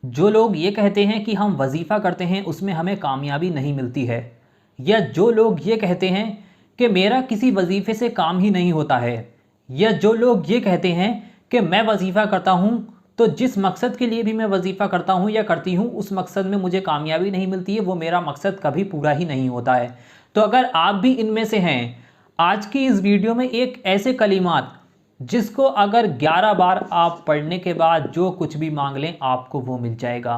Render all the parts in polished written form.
जो लोग ये कहते हैं कि हम वजीफ़ा करते हैं उसमें हमें कामयाबी नहीं मिलती है, या जो लोग ये कहते हैं कि मेरा किसी वजीफ़े से काम ही नहीं होता है, या जो लोग ये कहते हैं कि मैं वजीफ़ा करता हूँ तो जिस मकसद के लिए भी मैं वजीफ़ा करता हूँ या करती हूँ उस मकसद में मुझे कामयाबी नहीं मिलती है, वो मेरा मकसद कभी पूरा ही नहीं होता है। तो अगर आप भी इनमें से हैं, आज की इस वीडियो में एक ऐसे कलिमात जिसको अगर 11 बार आप पढ़ने के बाद जो कुछ भी मांग लें आपको वो मिल जाएगा।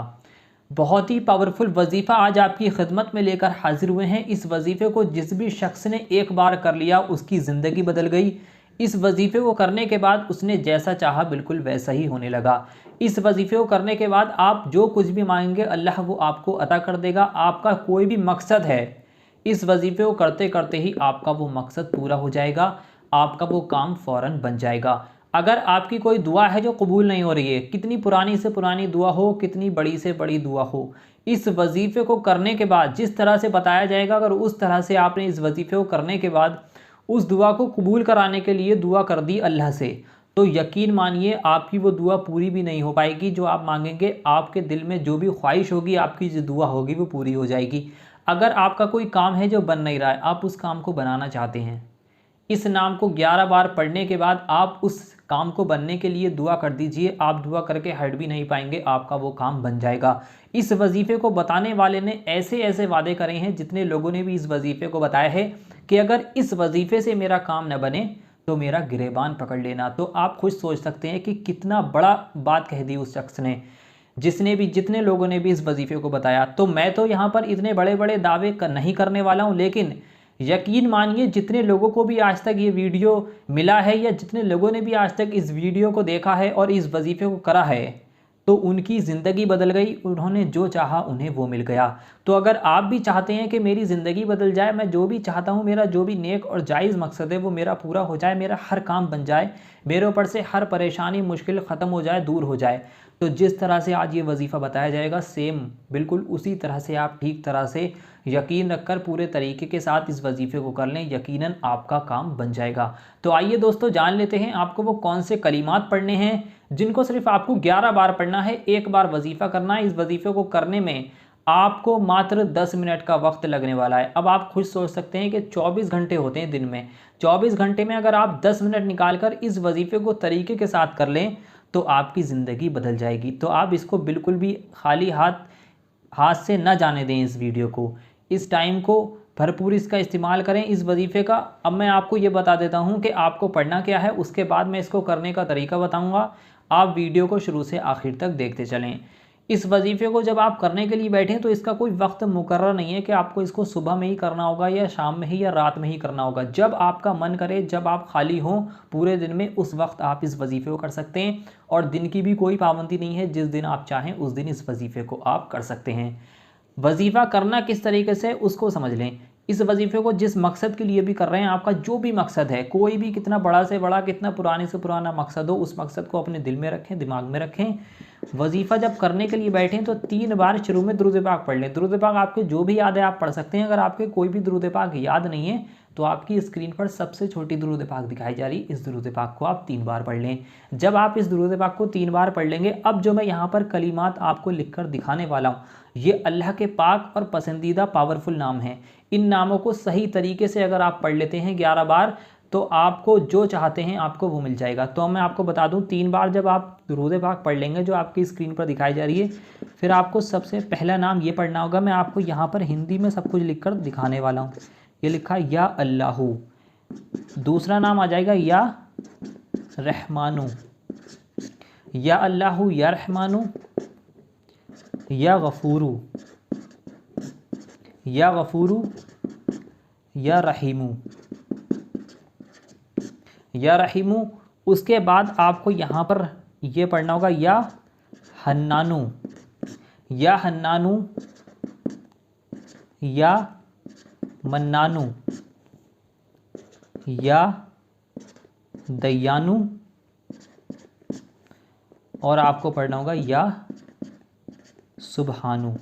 बहुत ही पावरफुल वजीफ़ा आज आपकी खिदमत में लेकर हाजिर हुए हैं। इस वजीफ़े को जिस भी शख्स ने एक बार कर लिया उसकी ज़िंदगी बदल गई। इस वजीफ़े को करने के बाद उसने जैसा चाहा बिल्कुल वैसा ही होने लगा। इस वजीफ़े को करने के बाद आप जो कुछ भी मांगेंगे अल्लाह वो आपको अता कर देगा। आपका कोई भी मकसद है, इस वजीफ़े को करते करते ही आपका वो मकसद पूरा हो जाएगा, आपका वो काम फ़ौरन बन जाएगा। अगर आपकी कोई दुआ है जो कबूल नहीं हो रही है, कितनी पुरानी से पुरानी दुआ हो, कितनी बड़ी से बड़ी दुआ हो, इस वजीफ़े को करने के बाद जिस तरह से बताया जाएगा, अगर उस तरह से आपने इस वजीफ़े को करने के बाद उस दुआ को कबूल कराने के लिए दुआ कर दी अल्लाह से, तो यकीन मानिए आपकी वो दुआ पूरी भी नहीं हो पाएगी। जो आप मांगेंगे, आपके दिल में जो भी ख्वाहिश होगी, आपकी जो दुआ होगी वो पूरी हो जाएगी। अगर आपका कोई काम है जो बन नहीं रहा है, आप उस काम को बनाना चाहते हैं, इस नाम को 11 बार पढ़ने के बाद आप उस काम को बनने के लिए दुआ कर दीजिए। आप दुआ करके हट भी नहीं पाएंगे, आपका वो काम बन जाएगा। इस वजीफ़े को बताने वाले ने ऐसे ऐसे वादे करे हैं, जितने लोगों ने भी इस वजीफ़े को बताया है कि अगर इस वजीफ़े से मेरा काम न बने तो मेरा गिरेबान पकड़ लेना। तो आप खुद सोच सकते हैं कि कितना बड़ा बात कह दी उस शख्स ने, जितने लोगों ने भी इस वजीफ़े को बताया। तो मैं तो यहाँ पर इतने बड़े बड़े दावे नहीं करने वाला हूँ, लेकिन यकीन मानिए जितने लोगों को भी आज तक ये वीडियो मिला है, या जितने लोगों ने भी आज तक इस वीडियो को देखा है और इस वजीफ़े को करा है, तो उनकी ज़िंदगी बदल गई। उन्होंने जो चाहा उन्हें वो मिल गया। तो अगर आप भी चाहते हैं कि मेरी ज़िंदगी बदल जाए, मैं जो भी चाहता हूँ, मेरा जो भी नेक और जायज़ मकसद है वो मेरा पूरा हो जाए, मेरा हर काम बन जाए, मेरे ऊपर से हर परेशानी मुश्किल ख़त्म हो जाए, दूर हो जाए, तो जिस तरह से आज ये वजीफ़ा बताया जाएगा सेम बिल्कुल उसी तरह से आप ठीक तरह से यकीन रखकर पूरे तरीके के साथ इस वजीफ़े को कर लें, यकीनन आपका काम बन जाएगा। तो आइए दोस्तों जान लेते हैं आपको वो कौन से कलिमात पढ़ने हैं जिनको सिर्फ आपको 11 बार पढ़ना है, एक बार वजीफ़ा करना है। इस वजीफ़े को करने में आपको मात्र 10 मिनट का वक्त लगने वाला है। अब आप खुद सोच सकते हैं कि 24 घंटे होते हैं दिन में, 24 घंटे में अगर आप 10 मिनट निकाल कर इस वजीफ़े को तरीके के साथ कर लें तो आपकी ज़िंदगी बदल जाएगी। तो आप इसको बिल्कुल भी खाली हाथ हाथ से न जाने दें। इस वीडियो को, इस टाइम को भरपूर इसका इस्तेमाल करें इस वजीफ़े का। अब मैं आपको ये बता देता हूँ कि आपको पढ़ना क्या है, उसके बाद मैं इसको करने का तरीका बताऊँगा। आप वीडियो को शुरू से आखिर तक देखते चलें। इस वजीफ़े को जब आप करने के लिए बैठें तो इसका कोई वक्त मुकर्रर नहीं है कि आपको इसको सुबह में ही करना होगा या शाम में ही या रात में ही करना होगा। जब आपका मन करे, जब आप खाली हों पूरे दिन में, उस वक्त आप इस वजीफ़े को कर सकते हैं। और दिन की भी कोई पाबंदी नहीं है, जिस दिन आप चाहें उस दिन इस वजीफ़े को आप कर सकते हैं। वजीफ़ा करना किस तरीके से उसको समझ लें। इस वजीफ़े को जिस मकसद के लिए भी कर रहे हैं, आपका जो भी मकसद है, कोई भी कितना बड़ा से बड़ा, कितना पुराने से पुराना मकसद हो, उस मकसद को अपने दिल में रखें, दिमाग में रखें। वजीफ़ा जब करने के लिए बैठें तो 3 बार शुरू में दुरूद पाक पढ़ लें। दुरूद पाक आपके जो भी याद है आप पढ़ सकते हैं। अगर आपके कोई भी दुरूद पाक याद नहीं है तो आपकी स्क्रीन पर सबसे छोटी दुरूद पाक दिखाई जा रही, इस दुरूद पाक को आप 3 बार पढ़ लें। जब आप इस दुरूद पाक को 3 बार पढ़ लेंगे, अब जो मैं यहाँ पर कलिमात आपको लिख कर दिखाने वाला हूँ, ये अल्लाह के पाक और पसंदीदा पावरफुल नाम हैं। इन नामों को सही तरीके से अगर आप पढ़ लेते हैं 11 बार, तो आपको जो चाहते हैं आपको वो मिल जाएगा। तो मैं आपको बता दूं, 3 बार जब आप दुरूद पाक पढ़ लेंगे जो आपकी स्क्रीन पर दिखाई जा रही है, फिर आपको सबसे पहला नाम ये पढ़ना होगा। मैं आपको यहाँ पर हिंदी में सब कुछ लिख कर दिखाने वाला हूँ। ये लिखा है या अल्लाहू। दूसरा नाम आ जाएगा या रहमानू, या अल्लाहू या रहमानू, या गफूरू, या गफूरू, या रहीमू, या रहीमू। उसके बाद आपको यहाँ पर ये पढ़ना होगा या हन्नानू, या हन्नानू, या मन्नानू, या दयानू, और आपको पढ़ना होगा या सुबहानू।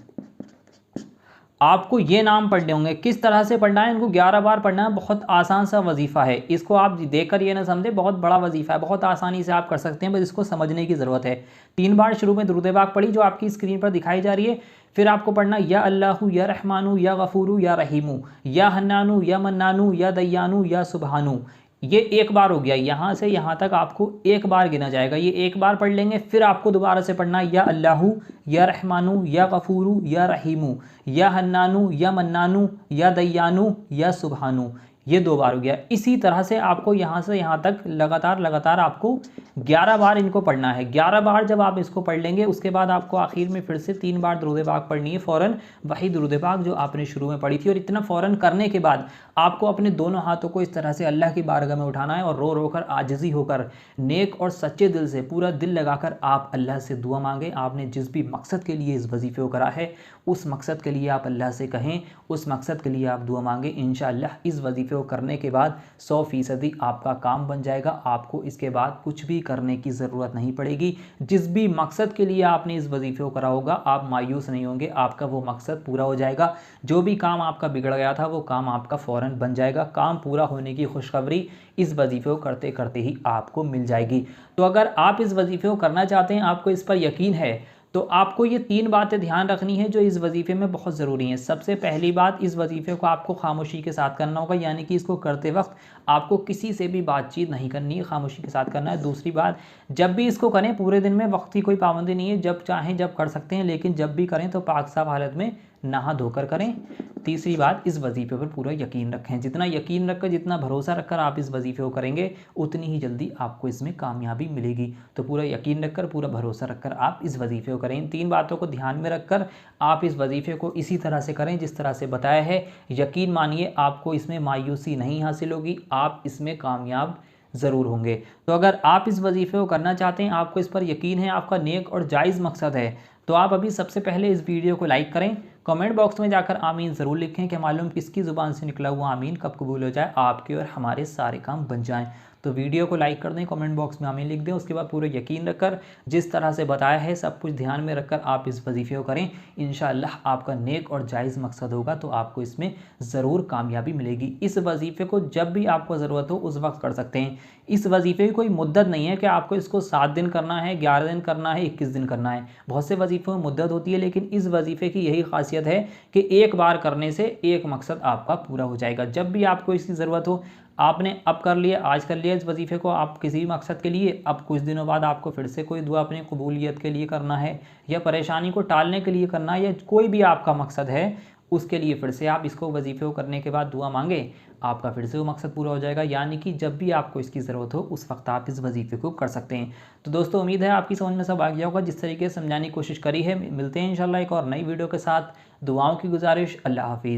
आपको ये नाम पढ़ने होंगे। किस तरह से पढ़ना है, इनको 11 बार पढ़ना है। बहुत आसान सा वजीफ़ा है, इसको आप देखकर ये ना समझे बहुत बड़ा वजीफ़ा है, बहुत आसानी से आप कर सकते हैं, बस इसको समझने की ज़रूरत है। 3 बार शुरू में दुरूद पाक पढ़ी जो आपकी स्क्रीन पर दिखाई जा रही है। फिर आपको पढ़ना या अल्लाहु या रहमानु या गफूरू या रहीमु या हन्नानु या मन्नानु या दयानु या सुबहानु। ये एक बार हो गया, यहाँ से यहाँ तक आपको एक बार गिना जाएगा। ये एक बार पढ़ लेंगे, फिर आपको दोबारा से पढ़ना या अल्लाहु या रहमानु या गफूरू या रहीमु या हन्नानु या मन्नानु या दयानु या सुबहानु। ये 2 बार हो गया। इसी तरह से आपको यहाँ से यहाँ तक लगातार आपको 11 बार इनको पढ़ना है। 11 बार जब आप इसको पढ़ लेंगे, उसके बाद आपको आखिर में फिर से 3 बार दुरूद पाक पढ़नी है, फ़ौरन वही दुरूद पाक जो आपने शुरू में पढ़ी थी। और इतना फ़ौरन करने के बाद आपको अपने दोनों हाथों को इस तरह से अल्लाह की बारगाह में उठाना है और रो रो कर आजिज़ी होकर नेक और सच्चे दिल से पूरा दिल लगाकर आप अल्लाह से दुआ मांगें। आपने जिस भी मकसद के लिए इस वजीफ़े को करा है, उस मकसद के लिए आप अल्लाह से कहें, उस मकसद के लिए आप दुआ मांगें। इंशाअल्लाह इस वजीफ़े को करने के बाद 100% आपका काम बन जाएगा। आपको इसके बाद कुछ भी करने की ज़रूरत नहीं पड़ेगी। जिस भी मकसद के लिए आपने इस वजीफ़े को करा होगा, आप मायूस नहीं होंगे, आपका वो मकसद पूरा हो जाएगा। जो भी काम आपका बिगड़ गया था, वो काम आपका फ़ौरन बन जाएगा। काम पूरा होने की खुशखबरी इस वजीफ़े को करते करते ही आपको मिल जाएगी। तो अगर आप इस वजीफ़े को करना चाहते हैं, आपको इस पर यकीन है, तो आपको ये 3 बातें ध्यान रखनी है जो इस वजीफ़े में बहुत ज़रूरी हैं। सबसे पहली बात, इस वजीफ़े को आपको खामोशी के साथ करना होगा, यानी कि इसको करते वक्त आपको किसी से भी बातचीत नहीं करनी है, खामोशी के साथ करना है। दूसरी बात, जब भी इसको करें, पूरे दिन में वक्त की कोई पाबंदी नहीं है, जब चाहें जब कर सकते हैं, लेकिन जब भी करें तो पाक साफ हालत में नहा धोकर करें। तीसरी बात, इस वजीफ़े पर पूरा यकीन रखें। जितना यकीन रखकर, जितना भरोसा रखकर आप इस वजीफ़े को करेंगे, उतनी ही जल्दी आपको इसमें कामयाबी मिलेगी। तो पूरा यकीन रखकर, पूरा भरोसा रखकर आप इस वजीफ़े को करें। इन 3 बातों को ध्यान में रखकर आप इस वजीफ़े को इसी तरह से करें जिस तरह से बताया है। यकीन मानिए, आपको इसमें मायूसी नहीं हासिल होगी, आप इसमें कामयाब ज़रूर होंगे। तो अगर आप इस वजीफ़े को करना चाहते हैं, आपको इस पर यकीन है, आपका नेक और जायज़ मकसद है, तो आप अभी सबसे पहले इस वीडियो को लाइक करें। कमेंट बॉक्स में जाकर आमीन ज़रूर लिखें कि मालूम किसकी ज़ुबान से निकला हुआ आमीन कब कबूल हो जाए, आपके और हमारे सारे काम बन जाएं। तो वीडियो को लाइक कर दें, कमेंट बॉक्स में आमीन लिख दें। उसके बाद पूरे यकीन रखकर, जिस तरह से बताया है, सब कुछ ध्यान में रखकर आप इस वजीफ़े को करें। इंशाअल्लाह आपका नेक और जायज़ मकसद होगा, तो आपको इसमें ज़रूर कामयाबी मिलेगी। इस वजीफ़े को जब भी आपको ज़रूरत हो उस वक्त कर सकते हैं। इस वजीफ़े की कोई मुद्दत नहीं है कि आपको इसको 7 दिन करना है, 11 दिन करना है, 21 दिन करना है। बहुत से वजीफ़ों में मुद्दत होती है, लेकिन इस वजीफ़े की यही खासियत है कि एक बार करने से एक मकसद आपका पूरा हो जाएगा। जब भी आपको इसकी ज़रूरत हो, आपने अब कर लिया, आज कर लिया इस वजीफ़े को, आप किसी भी मकसद के लिए, अब कुछ दिनों बाद आपको फिर से कोई दुआ अपनी कबूलियत के लिए करना है, या परेशानी को टालने के लिए करना है, या कोई भी आपका मकसद है, उसके लिए फिर से आप इसको वजीफ़े को करने के बाद दुआ मांगें, आपका फिर से वो मकसद पूरा हो जाएगा। यानी कि जब भी आपको इसकी ज़रूरत हो, उस वक्त आप इस वजीफ़े को कर सकते हैं। तो दोस्तों, उम्मीद है आपकी समझ में सब आ गया होगा। जिस तरीके से समझाने की कोशिश करी है, मिलते हैं इंशाल्लाह एक और नई वीडियो के साथ। दुआओं की गुजारिश। अल्लाह हाफिज़।